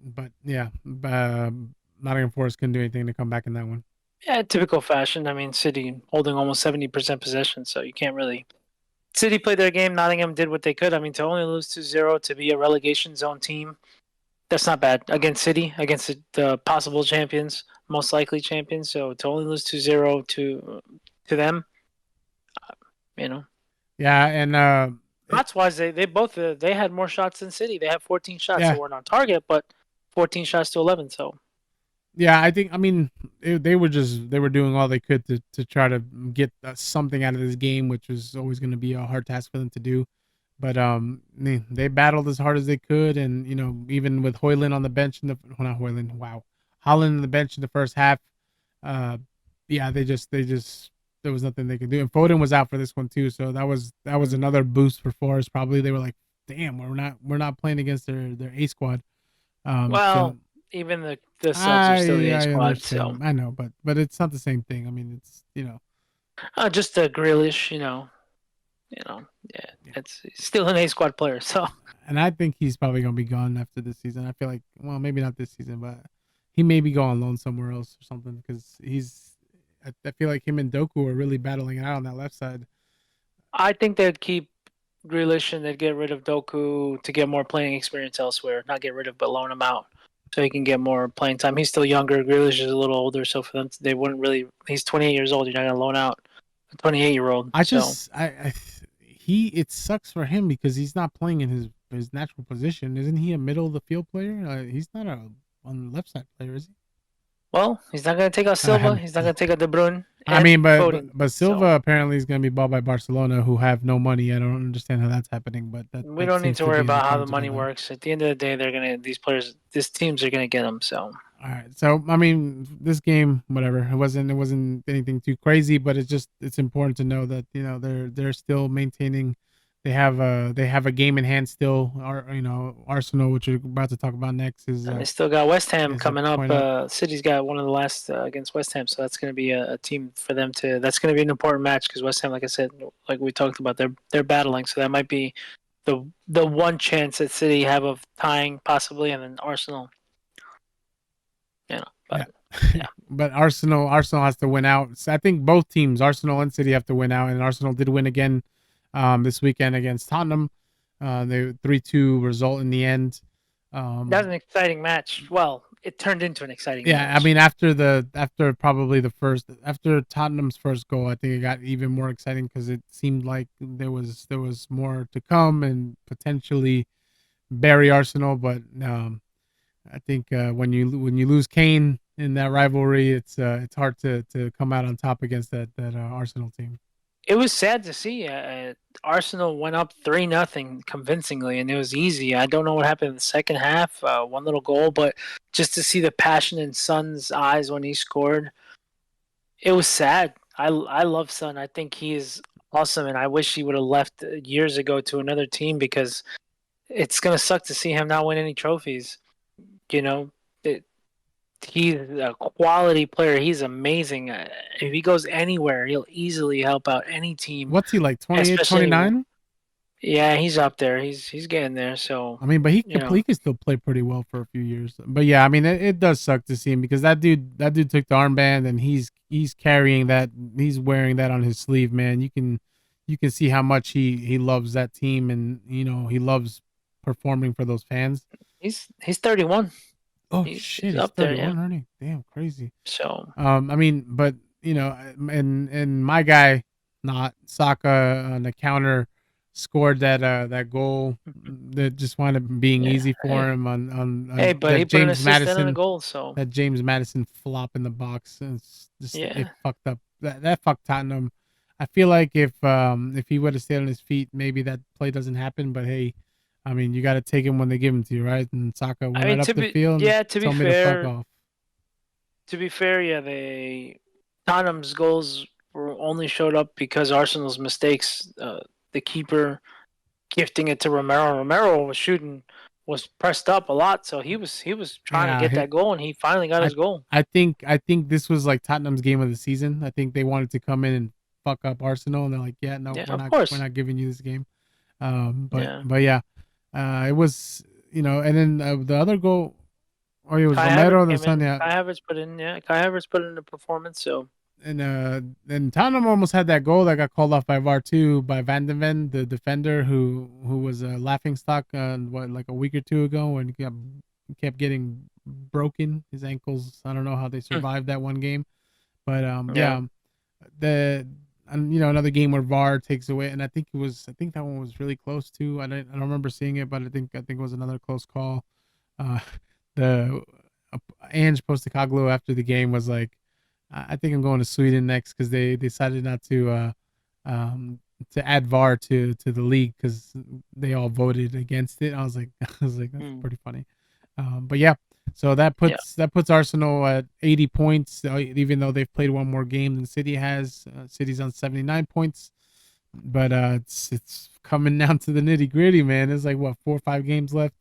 But yeah, Nottingham Forest couldn't do anything to come back in that one. Yeah, typical fashion. I mean, City holding almost 70% possession, so you can't really. City played their game. Nottingham did what they could. I mean, to only lose 2-0 to be a relegation zone team, that's not bad against City, against the possible champions, most likely champions. So to only lose 2-0 to them, you know, Yeah, and shots wise, they both they had more shots than City. They had 14 shots. They yeah, weren't on target, but 14 shots to 11. So yeah. I mean, they were doing all they could to try to get something out of this game, which was always going to be a hard task for them to do. But they battled as hard as they could, and even with Hoyland on the bench not Hoyland, wow, Holland on the bench in the first half. Uh, yeah, they just there was nothing they could do, and Foden was out for this one too, so that was another boost for Forest. Probably they were like, damn, we're not playing against their A squad. So well, even the subs are still the A I squad. So understand, I know, but it's not the same thing. I mean, it's just a Grealish, yeah, yeah. it's still an A squad player. So And I think he's probably gonna be gone after this season. I feel like, well, maybe not this season, but he may be going on loan somewhere else or something because I feel like him and Doku are really battling it out on that left side. I think they'd keep Grealish and they'd get rid of Doku to get more playing experience elsewhere. Not get rid of, but loan him out so he can get more playing time. He's still younger. Grealish is a little older, so for them, they wouldn't really. He's 28 years old. You're not gonna loan out a 28-year-old. I So just I he it sucks for him because he's not playing in his natural position. Isn't he a middle of the field player? He's not a on the left side player, is he? well, he's not gonna take out Silva. He's not gonna take out De Bruyne I and mean, but but, Foden. but So Silva apparently is going to be bought by Barcelona, who have no money. I don't understand how that's happening, but that we that don't need seems to to worry be in the about how the cards right money now. works. At the end of the day, they're gonna these teams are gonna get them. So All right. So I mean, this game, whatever. It wasn't anything too crazy, but it's important to know that they're still maintaining. They have a game in hand still. Arsenal, which we're about to talk about next, is and they still got West Ham is a coming up. point up. City's got one of the last against West Ham, so that's going to be a team for them to. That's going to be an important match because West Ham, like I said, like we talked about, they're battling, so that might be the one chance that City have of tying possibly, and then Arsenal. Yeah. But yeah, But Arsenal has to win out. So I think both teams, Arsenal and City, have to win out, and Arsenal did win again this weekend against Tottenham. They 3-2 result in the end. that was an exciting match. Well, it turned into an exciting Yeah, I match. mean after Tottenham's first goal, I think it got even more exciting because it seemed like there was more to come and potentially bury Arsenal. But I think when you lose Kane in that rivalry, it's hard to come out on top against that Arsenal team. It was sad to see. Arsenal went up 3-0 convincingly, and it was easy. I don't know what happened in the second half. One little goal, but just to see the passion in Son's eyes when he scored, it was sad. I love Son. I think he is awesome, and I wish he would have left years ago to another team because it's gonna suck to see him not win any trophies. You know, it, he's a quality player. He's amazing. If he goes anywhere, he'll easily help out any team, What's he like, 28, especially. 29? Yeah, he's up there. He's getting there. So I mean, but he you could know, he could still play pretty well for a few years. But yeah, I mean, it does suck to see him because that dude took the armband and he's carrying that, he's wearing that on his sleeve, man. You can see how much he loves that team, and he loves performing for those fans. he's 31. Oh He's shit, he's up there. Yeah. 31 already. Damn, crazy. So I mean, but and my guy, not Saka on the counter, scored that goal that just wound up being Yeah. easy for Hey, him hey, on but he that put an assist and a goal, so James Madison flop in the box. It's just it yeah. fucked up. That fucked Tottenham. I feel like if he would have stayed on his feet, maybe that play doesn't happen. But hey, I mean, you got to take him when they give him to you, right? And Saka I went mean, right up the field and to be told me to fuck fair, off. yeah, Tottenham's goals were only showed up because Arsenal's mistakes. The keeper gifting it to Romero. Romero was pressed up a lot, so he was trying to Yeah, get that goal, and he finally got I his goal. I think this was like Tottenham's game of the season. I think they wanted to come in and fuck up Arsenal, and they're like, yeah, no, Yeah, of we're course. not giving you this game. Yeah, But yeah, it was and then the other goal, oh, it was Kai Havertz Romero, the came son, in. yeah, Kai Havertz put in the performance. So and Tottenham almost had that goal that got called off by VAR too by Van de Ven, the defender who was a laughing stock what like a week or two ago when he kept getting broken his ankles. I don't know how they survived that one game, but yeah, the and another game where VAR takes away, and I think that one was really close too. I don't remember seeing it, but I think it was another close call. Uh, the Ange Postecoglou after the game was like, I think I'm going to Sweden next because they decided not um, to add VAR to the league because they all voted against it. I was like, that's pretty funny. But yeah, so yeah, that puts Arsenal at 80 points, even though they've played one more game than City has. City's on 79 points, but it's coming down to the nitty gritty, man. There's like what 4 or 5 games left,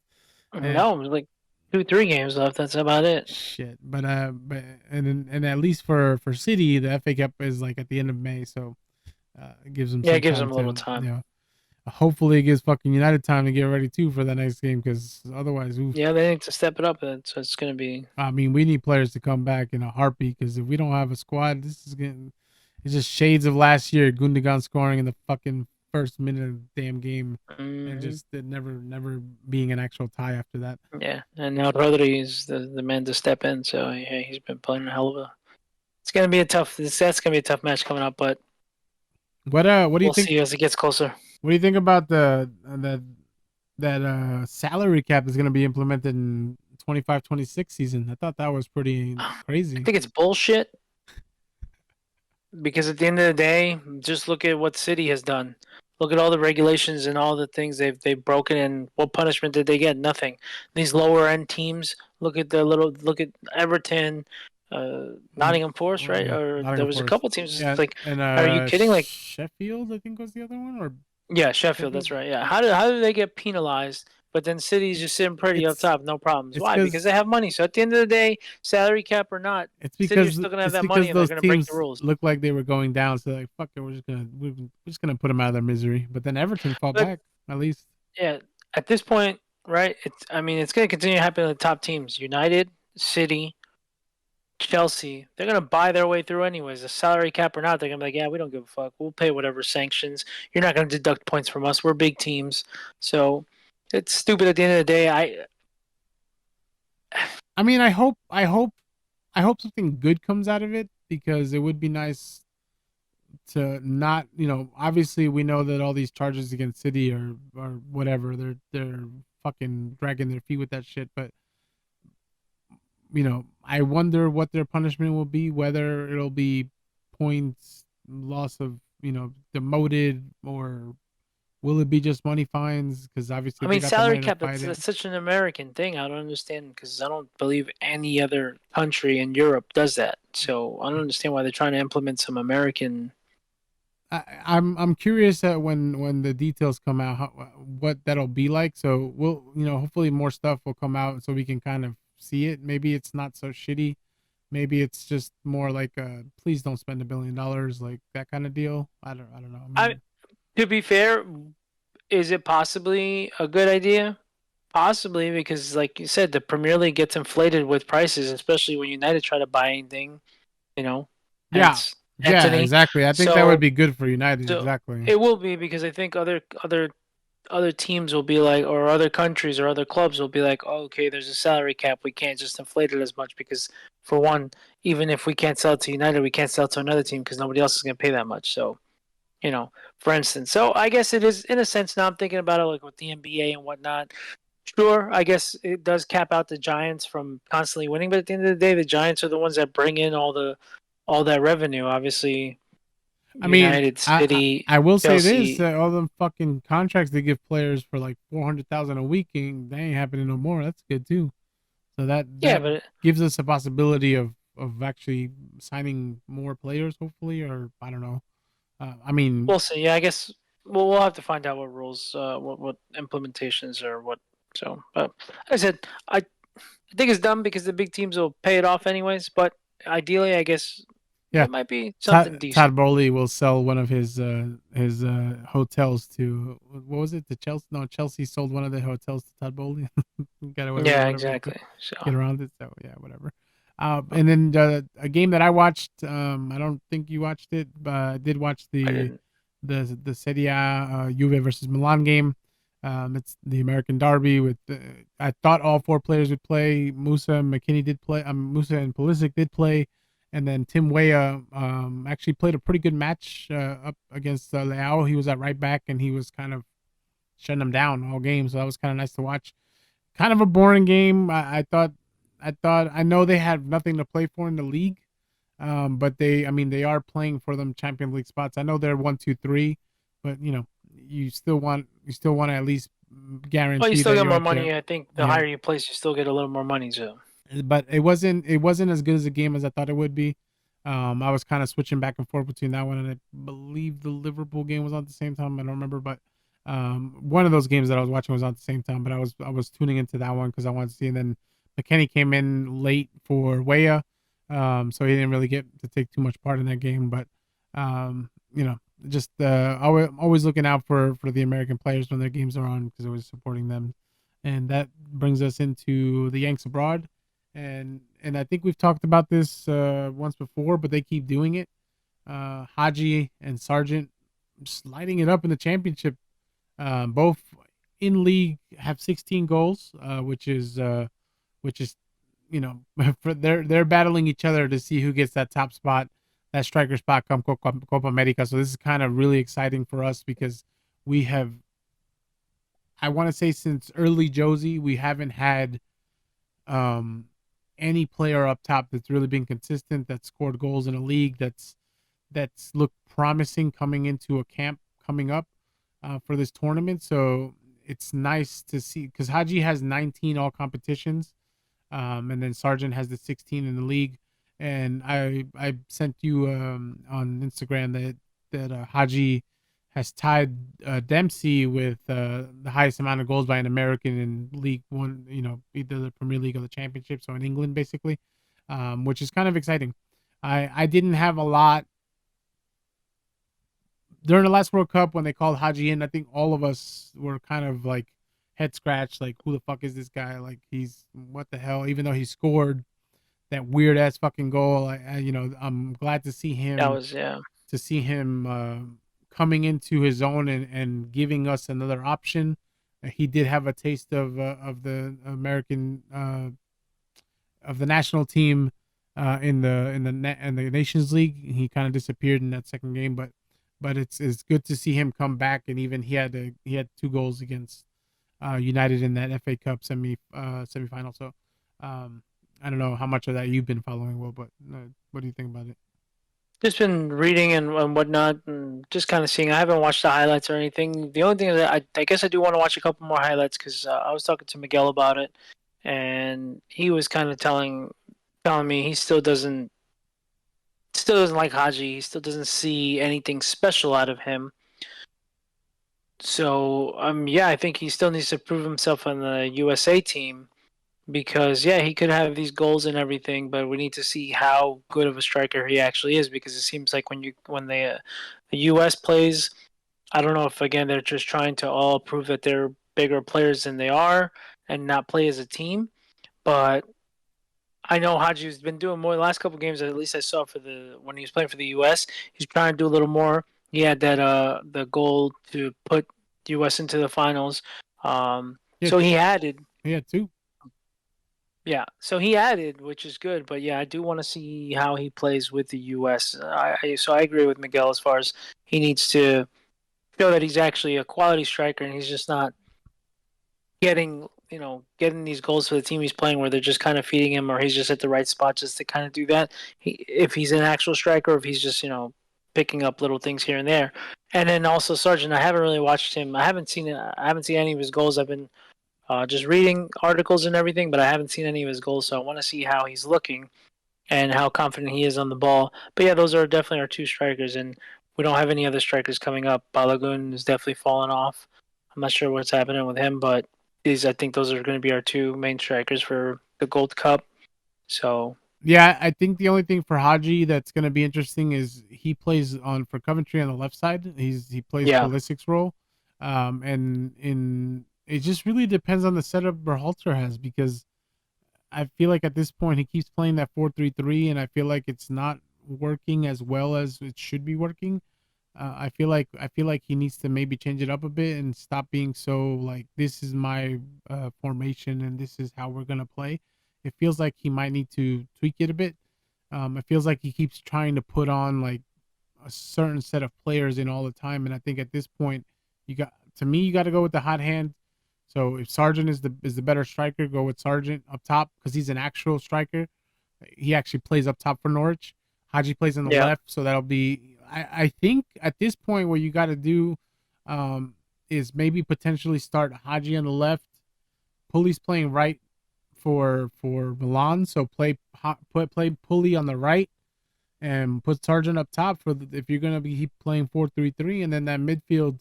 and no, like 3 games left. That's about it. shit. But and at least for City, the FA Cup is like at the end of May, so it gives them Yeah, it some gives time them a to little time. hopefully it gives fucking United time to get ready too for the next game because otherwise, oof. Yeah, they need to step it up. So it's gonna be. I mean, we need players to come back in a heartbeat because if we don't have a squad, this is getting it's just shades of last year. Gundogan scoring in the fucking first minute of the damn game, and Mm, just it never being an actual tie after that. yeah, and now Rodri is the man to step in. So yeah, he's been playing a hell of a. It's gonna be a tough. That's gonna be a tough match coming up, but What do you we'll think? see as it gets closer. What do you think about that salary cap is going to be implemented in 25-26 season? I thought that was pretty I crazy. think it's bullshit because at the end of the day, just look at what City has done. Look at all the regulations and all the things they've broken, and what punishment did they get? Nothing. These lower end teams. Look at Everton, Nottingham Forest, right? Yeah, Or there Nottingham was a Forest. couple teams. It's Yeah, like, and are you kidding? Like, Sheffield, I think was the other one, or yeah, Sheffield. Sheffield. That's right. Yeah. How do they get penalized? But then City's just sitting pretty up It's top, no problems. it's Why? Because they because have money. So at the end of the day, salary cap or not, City are still gonna have that money, and they're those gonna break the teams rules. look like they were going down, so like fuck it, we're just gonna put them out of their misery. But then Everton fought But back at least. yeah, at this point, right? It's going to continue to happen to the top teams. United, City, Chelsea. They're going to buy their way through anyways. The salary cap or not, they're going to be like, yeah, we don't give a fuck. We'll pay whatever sanctions. You're not going to deduct points from us. We're big teams, so it's stupid. At the end of the day, I mean, I hope something good comes out of it because it would be nice to not, obviously we know that all these charges against City or whatever, they're fucking dragging their feet with that shit, but I wonder what their punishment will be, whether it'll be points, loss of, demoted, or will it be just money fines because obviously they got the salary money to cap. fight it. That's such an American thing. I don't understand because I don't believe any other country in Europe does that. So I don't understand why they're trying to implement some American. I'm curious that when the details come out, what that'll be like. So we'll hopefully more stuff will come out so we can kind of see it. Maybe it's not so shitty. Maybe it's just more like please don't spend $1 billion, like that kind of deal. I don't know. I I mean, To be fair, is it possibly a good idea? Possibly, because like you said, the Premier League gets inflated with prices, especially when United try to buy anything, you know, yeah, hence yeah, Anthony. exactly. I think that would So be good for United. so Exactly. it will be because I think other teams will be like, or other countries or other clubs will be like, oh, okay, there's a salary cap. We can't just inflate it as much because, for one, even if we can't sell it to United, we can't sell it to another team because nobody else is going to pay that much. So for instance. So I guess it is in a sense. Now I'm thinking about it like with the NBA and whatnot. Sure, I guess it does cap out the Giants from constantly winning, but at the end of the day, the Giants are the ones that bring in all that revenue. Obviously, I mean, United, I City, I will say this: Chelsea. all them fucking contracts they give players for like 400,000 a week, and they ain't happening no more. That's good too. So Yeah, that but gives us a possibility of actually signing more players, hopefully, or I don't know. I mean, we'll see. Yeah, I guess we'll have to find out what rules, what implementations or what. So, but like I said, I think it's dumb because the big teams will pay it off anyways. But ideally, I guess yeah, it might be something Todd decent. Bowley will sell one of his hotels to what was it? To Chelsea? No, Chelsea sold one of the hotels to Todd Bowley. Got Yeah, whatever he could exactly. So get around it. So yeah, whatever. And then a game that I watched. I don't think you watched it, but I did watch I the didn't. Serie A Juve versus Milan game. It's the American derby. With I thought all four players would play. Musa and McKinney did play. Musa and Pulisic did play, and then Tim Weah actually played a pretty good match up against Leao. He was at right back, and he was kind of shutting them down all game. So that was kind of nice to watch. Kind of a boring game. I know they have nothing to play for in the league, but I mean, they are playing for them Champions League spots. I know they're 1, 2, 3, but you still want to at least Well, you guarantee still that get you're more up there. money. I think the Yeah, higher you place, you still get a little more money too. but it wasn't as good as a game as I thought it would be. I was kind of switching back and forth between that one and I believe the Liverpool game was on at the same time. I don't remember, but one of those games that I was watching was on at the same time. But I was tuning into that one because I wanted to see. And then McKennie came in late for Weah, so he didn't really get to take too much part in that game. But just always looking out for the American players when their games are on because I was supporting them. And that brings us into the Yanks abroad and I think we've talked about this once before, but they keep doing it. Haji and Sargent just lighting it up in the championship. Both in league have 16 goals, which is for they're battling each other to see who gets that top spot, that striker spot come Copa America. So this is kind of really exciting for us because we have, I want to say, since early Josie, we haven't had um any player up top that's really been consistent, that scored goals in a league, that's looked promising coming into a camp coming up for this tournament. So it's nice to see because Haji has 19 all competitions, and then Sargent has the 16 in the league. And I sent you on Instagram that Haji has tied Dempsey with the highest amount of goals by an American in League One, either the Premier League or the Championship, so in England, basically, which is kind of exciting. I didn't have a lot during the last World Cup when they called Haji in. I think all of us were kind of like head scratch, like who the fuck is this guy? Like he's what the hell? Even though he scored that weird ass fucking goal, I'm glad to see That him was yeah. coming into his own and giving us another option. He did have a taste of the American of the national team in the Nations League. He kind of disappeared in that second game, but it's good to see him come back. And even he had 2 goals against United in that FA Cup semifinal. So um, I don't know how much of that you've been following, Will, but what do you think about it? Just been reading and whatnot, and just kind of seeing. I haven't watched the highlights or anything. The only thing that I guess I do want to watch a couple more highlights because I was talking to Miguel about it, and he was kind of telling me he still doesn't like Haji. He still doesn't see anything special out of him. So yeah, I think he still needs to prove himself on the USA team because yeah, he could have these goals and everything, but we need to see how good of a striker he actually is because it seems like the US plays, I don't know if again they're just trying to all prove that they're bigger players than they are and not play as a team, but I know Haji's been doing more the last couple games. At least I saw for the when he was playing for the U.S. He's trying to do a little more. He had that the goal to put U.S. into the finals. Yeah, So he had it. yeah, 2. Yeah, so he added, which is good, but yeah, I do want to see how he plays with the U.S. So I agree with Miguel as far as he needs to show that he's actually a quality striker, and he's just not getting these goals for the team he's playing where they're just kind of feeding him, or he's just at the right spot just to kind of do that. If he's an actual striker, or if he's just picking up little things here and there. And then also Sargent, I haven't really watched him. I haven't seen any of his goals. I've been just reading articles and everything, but I haven't seen any of his goals, so I want to see how he's looking and how confident he is on the ball. But yeah, those are definitely our two strikers, and we don't have any other strikers coming up. Balogun is definitely fallen off. I'm not sure what's happening with him, but I think those are going to be our two main strikers for the Gold Cup. So Yeah, I think the only thing for Haji that's going to be interesting is he plays on for Coventry on the left side. He plays yeah, Pulisic's role, and in it just really depends on the setup Berhalter has, because I feel like at this point he keeps playing that 4-3-3, and I feel like it's not working as well as it should be working. I feel like he needs to maybe change it up a bit and stop being so like, this is my formation and this is how we're gonna play. It feels like he might need to tweak it a bit. It feels like he keeps trying to put on like a certain set of players in all the time, and I think at this point, you got to go with the hot hand. So if Sargent is the better striker, go with Sargent up top because he's an actual striker. He actually plays up top for Norwich. Haji plays on the yeah, left, so that'll be. I think at this point, what you got to do is maybe potentially start Haji on the left. Pulley's playing right for Milan, so play Pulley on the right and put Sargent up top if you're gonna be playing 4-3-3, and then that midfield.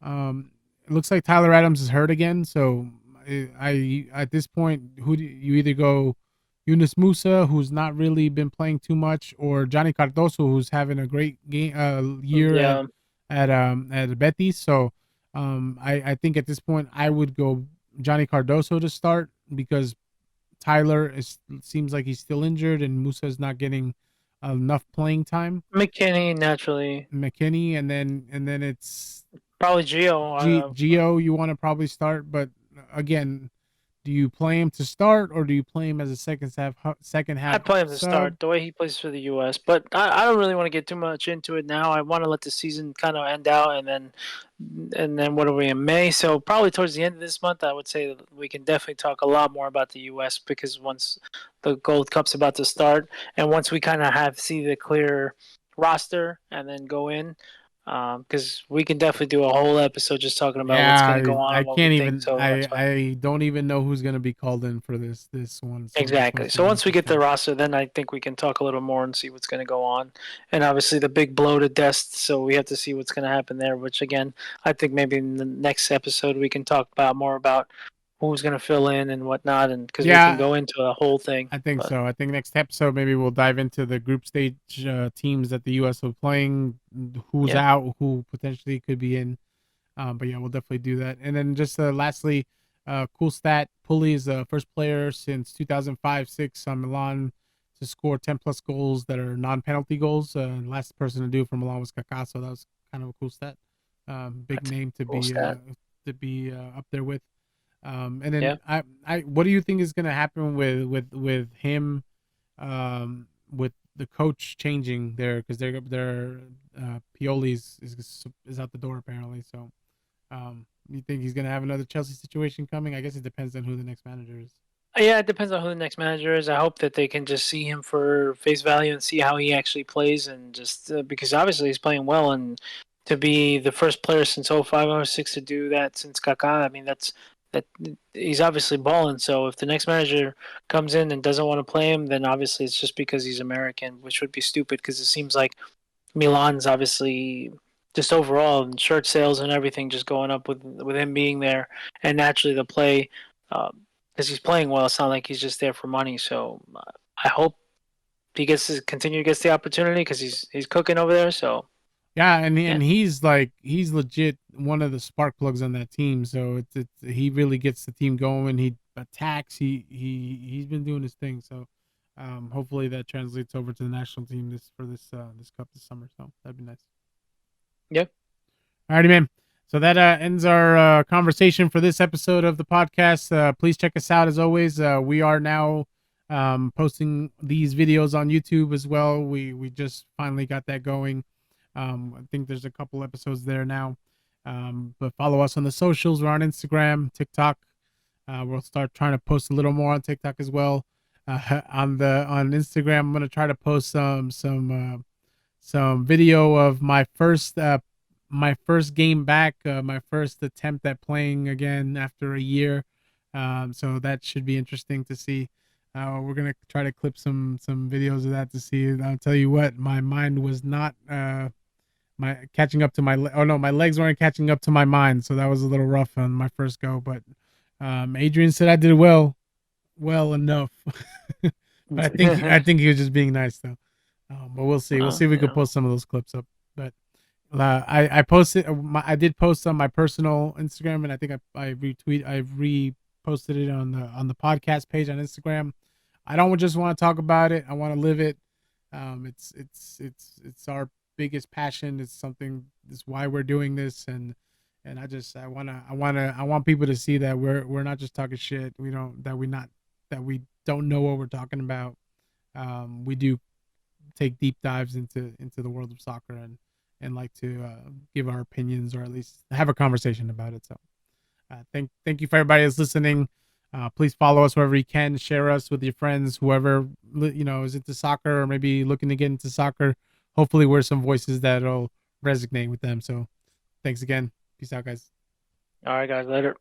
It looks like Tyler Adams is hurt again, so I at this point, who do you either go? Yunus Musa, who's not really been playing too much, or Johnny Cardoso, who's having a great game year yeah. at Betis. So I think at this point I would go Johnny Cardoso to start because Tyler seems like he's still injured and Musa is not getting enough playing time. McKinney naturally, McKinney, and then it's probably Gio. Gio. You want to probably start, but again, do you play him to start or do you play him as a second half I'd play him to sub? start the way he plays for the U.S., but I don't really want to get too much into it now. I want to let the season kind of end out, and then what are we in May? So probably towards the end of this month, I would say we can definitely talk a lot more about the U.S. because once the Gold Cup's about to start, and once we kind of see the clear roster, and then go in, because we can definitely do a whole episode just talking about what's Yeah, going to go on I and what we can't think. even. So I that's why. I don't even know who's gonna be called in for this one. So this Exactly. one's So gonna be once we get the interesting. roster, then I think we can talk a little more and see what's going to go on. And obviously the big blow to Dest, so we have to see what's going to happen there. Which again, I think maybe in the next episode we can talk about more about who's going to fill in and whatnot, and because we can Yeah, go into a whole thing. I think But so. I think next episode maybe we'll dive into the group stage teams that the U.S. are playing, who's yeah, out, who potentially could be in. But yeah, we'll definitely do that. And then just lastly, cool stat: Pulley is the first player since 2005-6 on Milan to score 10 plus goals that are non-penalty goals. Last person to do it for Milan was Kaká, so that was kind of a cool stat. Big that's a name to cool stat. be up there with. And then Yeah. what do you think is going to happen with him, with the coach changing there because they're Pioli's is out the door apparently. So, you think he's going to have another Chelsea situation coming? I guess it depends on who the next manager is. Yeah, it depends on who the next manager is. I hope that they can just see him for face value and see how he actually plays, and just because obviously he's playing well, and to be the first player since 05 or 06 to do that since Kaká, I mean that he's obviously balling. So if the next manager comes in and doesn't want to play him, then obviously it's just because he's American, which would be stupid because it seems like Milan's obviously just overall and shirt sales and everything just going up with him being there, and naturally the play because he's playing well. It's not like he's just there for money. So I hope he gets to continue to gets the opportunity because he's cooking over there. So Yeah, and yeah, he's legit one of the spark plugs on that team. So he really gets the team going. He attacks. He's been doing his thing. So hopefully that translates over to the national team this cup this summer. So that'd be nice. yeah, Alrighty, man. So that ends our conversation for this episode of the podcast. Please check us out as always. We are now posting these videos on YouTube as well. We just finally got that going. I think there's a couple episodes there now. But follow us on the socials. We're on Instagram, TikTok. We'll start trying to post a little more on TikTok as well. On Instagram, I'm gonna try to post some video of my first game back, my first attempt at playing again after a year. So that should be interesting to see. We're gonna try to clip some videos of that to see. I'll tell you what, my mind was not my catching up to oh no, my legs weren't catching up to my mind, so that was a little rough on my first go. But Adrian said I did well enough. But I think he was just being nice though. But we'll see. We'll see if we can post some of those clips up. But I posted. I did post on my personal Instagram, and I think I reposted it on the podcast page on Instagram. I don't just want to talk about it. I want to live it. It's our biggest passion. It's something. It's why we're doing this, and I want people to see that we're not just talking shit. We don't know what we're talking about. We do take deep dives into the world of soccer and like to give our opinions or at least have a conversation about it. So thank you for everybody that's listening. Please follow us wherever you can. Share us with your friends, whoever is into soccer or maybe looking to get into soccer. Hopefully, we're some voices that'll resonate with them. So, thanks again. Peace out, guys. All right, guys. Later.